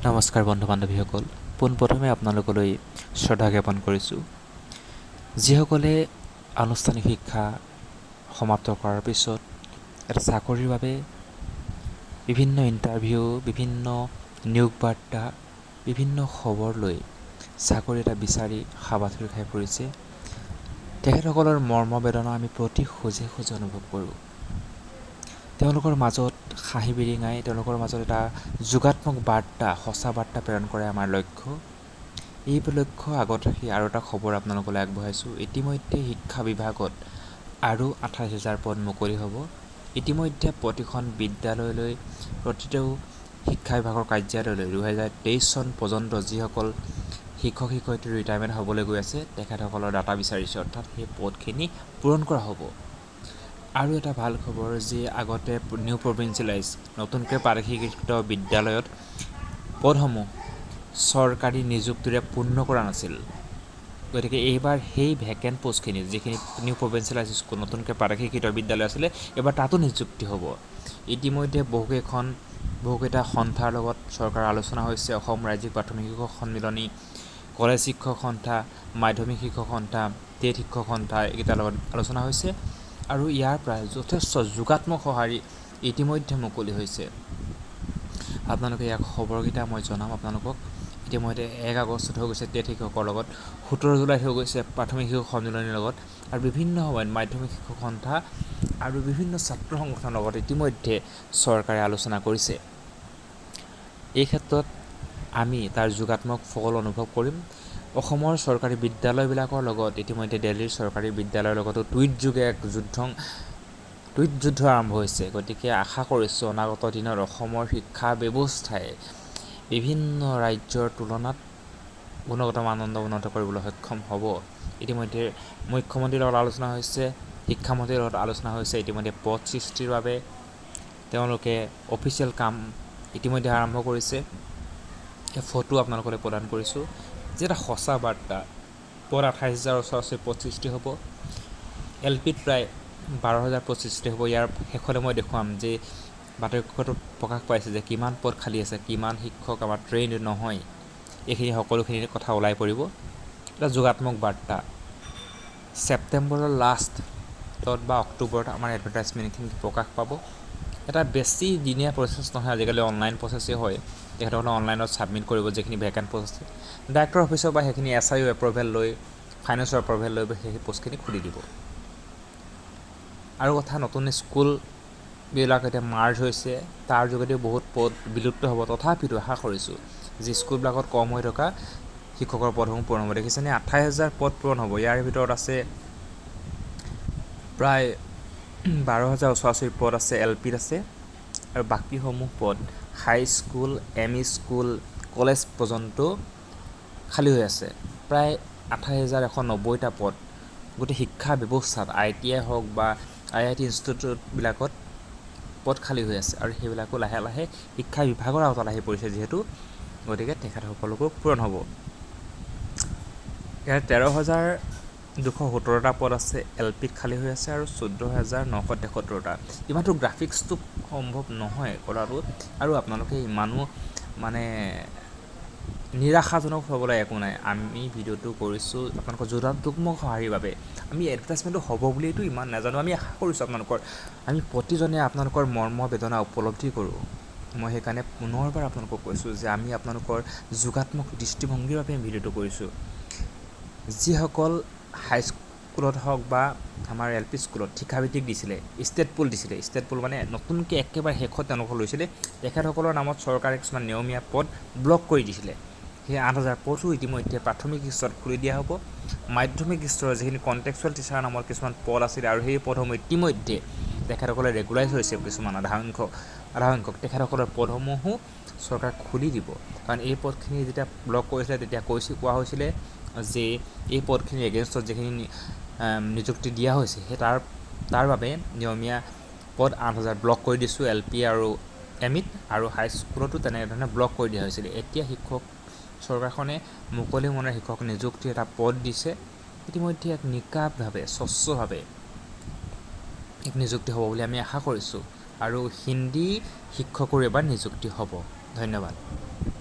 নমস্কাৰ বন্ধু বান্ধৱীসকল, পোনপ্ৰথমে আপোনালোকলৈ শ্ৰদ্ধা জ্ঞাপন কৰিছোঁ। যিসকলে আনুষ্ঠানিক শিক্ষা সমাপ্ত কৰাৰ পিছত এটা চাকৰিৰ বাবে বিভিন্ন ইণ্টাৰভিউ, বিভিন্ন নিয়োগ বাৰ্তা, বিভিন্ন খবৰ লৈ চাকৰি এটা বিচাৰি হাবাথুৰি খাই পৰিছে, তেখেতসকলৰ মৰ্মবেদনা আমি প্ৰতি খোজে খোজে অনুভৱ কৰোঁ। তেওঁলোকৰ মাজত হাঁহি বিৰিঙাই, তেওঁলোকৰ মাজত এটা যোগাত্মক বাৰ্তা, সঁচা বাৰ্তা প্ৰেৰণ কৰে আমাৰ লক্ষ্য। এই লক্ষ্য আগত ৰাখি আৰু এটা খবৰ আপোনালোকলৈ আগবঢ়াইছোঁ। ইতিমধ্যে শিক্ষা বিভাগত আৰু 28,000 পদ মুকলি হ'ব। ইতিমধ্যে প্ৰতিখন বিদ্যালয়লৈ, প্ৰতিটো শিক্ষা বিভাগৰ কাৰ্যালয়লৈ 2023 চন পৰ্যন্ত যিসকল শিক্ষক শিক্ষয়িত্ৰী ৰিটায়াৰমেণ্ট হ'বলৈ গৈ আছে, তেখেতসকলৰ ডাটা বিচাৰিছে, অৰ্থাৎ সেই পদখিনি পূৰণ কৰা হ'ব। আৰু এটা ভাল খবৰ যে আগতে নিউ প্ৰভিঞ্চিয়েলাইজ নতুনকৈ প্ৰাদেশিকৃত বিদ্যালয়ত পদসমূহ চৰকাৰী নিযুক্তিৰে পূৰ্ণ কৰা নাছিল। গতিকে এইবাৰ সেই ভেকেণ্ট পষ্টখিনি, যিখিনি নিউ প্ৰভিঞ্চিয়েলাইজ স্কুল নতুনকৈ প্ৰাদেশিকৃত বিদ্যালয় আছিলে, এইবাৰ তাতো নিযুক্তি হ'ব। ইতিমধ্যে বহুকেইটা সন্থাৰ লগত চৰকাৰৰ আলোচনা হৈছে। অসম ৰাজ্যিক প্ৰাথমিক শিক্ষক সন্মিলনী, কলেজ শিক্ষক সন্থা, মাধ্যমিক শিক্ষক সন্থা, টেট শিক্ষক সন্থা, এইকেইটাৰ লগত আলোচনা হৈছে। আৰু ইয়াৰ পৰা যথেষ্ট যোগাত্মক সঁহাৰি ইতিমধ্যে মুকলি হৈছে। আপোনালোকে ইয়াৰ খবৰকেইটা মই জনাম আপোনালোকক। ইতিমধ্যে 1 আগষ্টত হৈ গৈছে টেট শিক্ষকৰ লগত, 17 জুলাইত হৈ গৈছে প্ৰাথমিক শিক্ষক সন্মিলনীৰ লগত, আৰু বিভিন্ন সময়ত মাধ্যমিক শিক্ষক সন্থা আৰু বিভিন্ন ছাত্ৰ সংগঠনৰ লগত ইতিমধ্যে চৰকাৰে আলোচনা কৰিছে। এই ক্ষেত্ৰত আমি তাৰ যোগাত্মক ফল অনুভৱ কৰিম। অসমৰ চৰকাৰী বিদ্যালয়বিলাকৰ লগত ইতিমধ্যে দিল্লীৰ চৰকাৰী বিদ্যালয়ৰ লগতো টুইট যোগে এক যুদ্ধ আৰম্ভ হৈছে। গতিকে আশা কৰিছোঁ অনাগত দিনত অসমৰ শিক্ষা ব্যৱস্থাই বিভিন্ন ৰাজ্যৰ তুলনাত গুণগত মানদণ্ড উন্নত কৰিবলৈ সক্ষম হ'ব। ইতিমধ্যে মুখ্যমন্ত্ৰীৰ লগত আলোচনা হৈছে, শিক্ষামন্ত্ৰীৰ লগত আলোচনা হৈছে। ইতিমধ্যে পদ সৃষ্টিৰ বাবে তেওঁলোকে অফিচিয়েল কাম ইতিমধ্যে আৰম্ভ কৰিছে। এই ফটো আপোনালোকলৈ প্ৰদান কৰিছোঁ, যে এটা সঁচা বাৰ্তা। পদ 28,000 ওচৰা-ওচৰি পদ সৃষ্টি হ'ব। LPত প্ৰায় 12,000 পদ সৃষ্টি হ'ব। ইয়াৰ শেষলৈ মই দেখুৱাম যে বাতৰিকাকতত প্ৰকাশ পাইছে যে কিমান পদ খালী আছে, কিমান শিক্ষক আমাৰ ট্ৰেইণ্ড নহয়। এইখিনি সকলোখিনি কথা ওলাই পৰিব। এটা যোগাত্মক বাৰ্তা। ছেপ্টেম্বৰৰ লাষ্টত বা অক্টোবৰত আমাৰ এডভাৰটাইজমেণ্টখিনি প্ৰকাশ পাব। এটা বেছি দিনীয়া প্ৰচেছ নহয়, আজিকালি অনলাইন প্ৰচেছেই হয়। তেখেতসকলে অনলাইনত ছাবমিট কৰিব যিখিনি ভেকেণ্ট পষ্ট আছে। ডাইৰেক্টৰ অফিচৰ পৰা সেইখিনি SIO এপ্ৰুভেল লৈ, ফাইনেন্সৰ এপ্ৰুভেল লৈ সেই পষ্টখিনি খুলি দিব। আৰু কথা, নতুন স্কুলবিলাক এতিয়া মাৰ্জ হৈছে, তাৰ যোগেদিও বহুত পদ বিলুপ্ত হ'ব। তথাপিতো আশা কৰিছোঁ যে স্কুলবিলাকত কম হৈ থকা শিক্ষকৰ পদসমূহ পূৰণ হ'ব। দেখিছেনে 28,000 পদ পূৰণ হ'ব। ইয়াৰ ভিতৰত আছে প্ৰায় 12,000 ওচৰা-ওচৰি পদ আছে LPত আছে, আৰু বাকীসমূহ পদ হাইস্কুল, ME স্কুল, কলেজ পৰ্যন্ত খালী হৈ আছে। প্ৰায় 28,190টা পদ গোটেই শিক্ষা ব্যৱস্থাত ITI হওক বা IIT ইনষ্টিটিউটবিলাকত পদ খালী হৈ আছে, আৰু সেইবিলাকো লাহে লাহে শিক্ষা বিভাগৰ আওতাত আহি পৰিছে যিহেতু, গতিকে তেখেতসকলকো পূৰণ হ'ব। ইয়াৰ 13,217টা পদ আছে LPত খালী হৈ আছে, আৰু 14,973টা। ইমানটো গ্ৰাফিক্সটো সম্ভৱ নহয় কৰাটো, আৰু আপোনালোকে ইমানো নিৰাশাজনক হ'বলৈ একো নাই। আমি ভিডিঅ'টো কৰিছোঁ আপোনালোকৰ যোগাত্মক সঁহাৰিৰ বাবে। আমি এডভাৰটাইজমেণ্টটো হ'ব বুলিতো ইমান নাজানো, আমি আশা কৰিছোঁ আমি প্ৰতিজনে আপোনালোকৰ মৰ্ম বেদনা উপলব্ধি কৰোঁ। মই সেইকাৰণে পুনৰবাৰ আপোনালোকক কৈছোঁ যে আমি আপোনালোকৰ যোগাত্মক দৃষ্টিভংগীৰ বাবে আমি ভিডিঅ'টো কৰিছোঁ। যিসকল হাইস্কুলত হওক বা আমাৰ LP স্কুলত শিক্ষাভিত্তিক দিছিলে, ষ্টেট পুল দিছিলে, ষ্টেট পুল মানে নতুনকৈ একেবাৰে শেষত তেওঁলোকক লৈছিলে, তেখেতসকলৰ নামত চৰকাৰে কিছুমান নিয়মীয়া পদ ব্লক কৰি দিছিলে। সেই 8,000 পদো ইতিমধ্যে প্ৰাথমিক স্তৰত খুলি দিয়া হ'ব। মাধ্যমিক স্তৰৰ যিখিনি কণ্টেক্সুৱেল টিচাৰৰ নামত কিছুমান পদ আছিলে, আৰু সেই পদসমূহ ইতিমধ্যে তেখেতসকলে ৰেগুলাইজ হৈছে। কিছুমান আধা সংখ্যক তেখেতসকলৰ পদসমূহো চৰকাৰে খুলি দিব। কাৰণ এই পদখিনি যেতিয়া ব্লক কৰিছিলে, তেতিয়া কোৱা হৈছিলে যে এই পদখিনিৰ এগেইনষ্টত যিখিনি নিযুক্তি দিয়া হৈছে, সেই তাৰ বাবে নিয়মীয়া পদ 8,000 ব্লক কৰি দিছোঁ LP আৰু MEত, আৰু হাইস্কুলতো তেনেধৰণে ব্লক কৰি দিয়া হৈছিলে। এতিয়া চৰকাৰখনে মুকলি মনেৰে শিক্ষক নিযুক্তিৰ এটা পদ দিছে। ইতিমধ্যে এক নিকাভাৱে, স্বচ্ছভাৱে এক নিযুক্তি হ'ব বুলি আমি আশা কৰিছোঁ, আৰু হিন্দী শিক্ষকৰো এবাৰ নিযুক্তি হ'ব। ধন্যবাদ।